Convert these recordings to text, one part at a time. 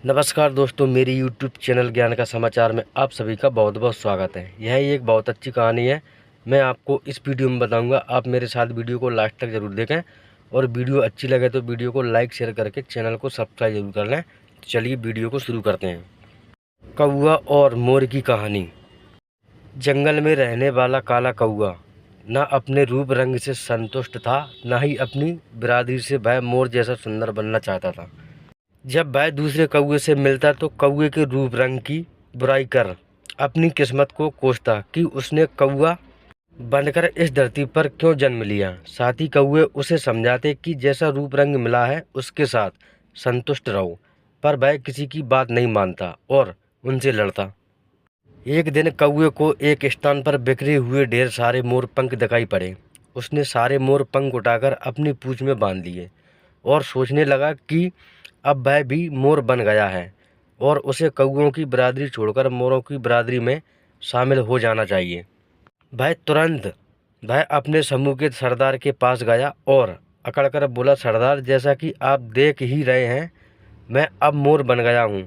नमस्कार दोस्तों, मेरी यूट्यूब चैनल ज्ञान का समाचार में आप सभी का बहुत बहुत स्वागत है। यह एक बहुत अच्छी कहानी है। मैं आपको इस वीडियो में बताऊंगा। आप मेरे साथ वीडियो को लास्ट तक ज़रूर देखें और वीडियो अच्छी लगे तो वीडियो को लाइक शेयर करके चैनल को सब्सक्राइब जरूर कर लें। तो चलिए वीडियो को शुरू करते हैं। कौआ और मोर की कहानी। जंगल में रहने वाला काला कौआ न अपने रूप रंग से संतुष्ट था, न ही अपनी बिरादरी से वह मोर जैसा सुंदर बनना चाहता था। जब वह दूसरे कौए से मिलता तो कौए के रूप रंग की बुराई कर अपनी किस्मत को कोसता कि उसने कौआ बनकर इस धरती पर क्यों जन्म लिया। साथ ही कौए उसे समझाते कि जैसा रूप रंग मिला है उसके साथ संतुष्ट रहो, पर वह किसी की बात नहीं मानता और उनसे लड़ता। एक दिन कौए को एक स्थान पर बिखरे हुए ढेर सारे मोर पंख दिखाई पड़े। उसने सारे मोर पंख उठाकर अपनी पूंछ में बांध लिए और सोचने लगा कि अब वह भी मोर बन गया है और उसे कौओं की बिरादरी छोड़कर मोरों की बिरादरी में शामिल हो जाना चाहिए। वह अपने समूह के सरदार के पास गया और अकड़कर बोला, सरदार, जैसा कि आप देख ही रहे हैं मैं अब मोर बन गया हूँ,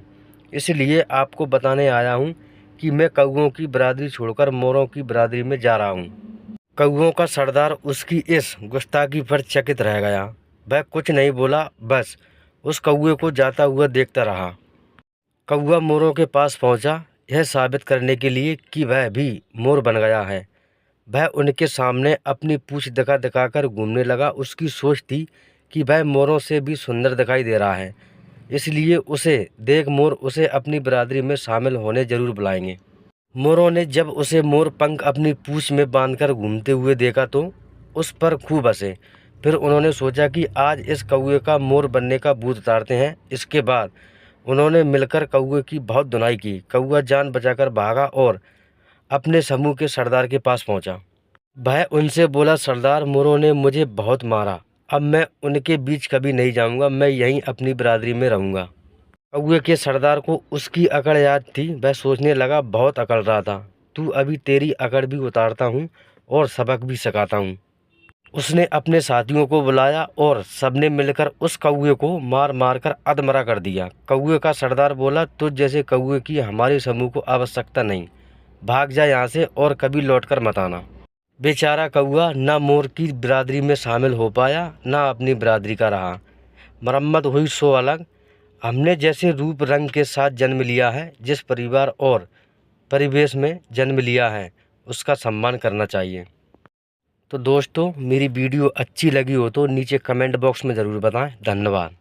इसलिए आपको बताने आया हूँ कि मैं कौओं की बिरादरी छोड़कर मोरों की बिरादरी में जा रहा हूँ। कौओं का सरदार उसकी इस गुस्ताखी पर चकित रह गया। वह कुछ नहीं बोला, बस उस कौए को जाता हुआ देखता रहा। कौआ मोरों के पास पहुंचा, यह साबित करने के लिए कि वह भी मोर बन गया है। वह उनके सामने अपनी पूंछ दिखा दिखाकर घूमने लगा। उसकी सोच थी कि वह मोरों से भी सुंदर दिखाई दे रहा है, इसलिए उसे देख मोर उसे अपनी बिरादरी में शामिल होने जरूर बुलाएंगे। मोरों ने जब उसे मोर पंख अपनी पूंछ में बांधकर घूमते हुए देखा तो उस पर खूब हंसे। फिर उन्होंने सोचा कि आज इस कौए का मोर बनने का भूत उतारते हैं। इसके बाद उन्होंने मिलकर कौए की बहुत धुनाई की। कौआ जान बचाकर भागा और अपने समूह के सरदार के पास पहुंचा। वह उनसे बोला, सरदार, मोरों ने मुझे बहुत मारा, अब मैं उनके बीच कभी नहीं जाऊंगा, मैं यहीं अपनी बिरादरी में रहूंगा। कौए के सरदार को उसकी अकड़ याद थी। वह सोचने लगा, बहुत अकड़ रहा था, तू अभी तेरी अकड़ भी उतारता हूँ और सबक भी सिखाता हूँ। उसने अपने साथियों को बुलाया और सबने मिलकर उस कौए को मार मार कर अधमरा कर दिया। कौए का सरदार बोला, तुझ जैसे कौए की हमारे समूह को आवश्यकता नहीं, भाग जा यहाँ से और कभी लौटकर मत आना। बेचारा कौआ न मोर की बिरादरी में शामिल हो पाया, न अपनी बिरादरी का रहा। मरम्मत हुई सो अलग। हमने जैसे रूप रंग के साथ जन्म लिया है, जिस परिवार और परिवेश में जन्म लिया है, उसका सम्मान करना चाहिए। तो दोस्तों, मेरी वीडियो अच्छी लगी हो तो नीचे कमेंट बॉक्स में ज़रूर बताएं। धन्यवाद।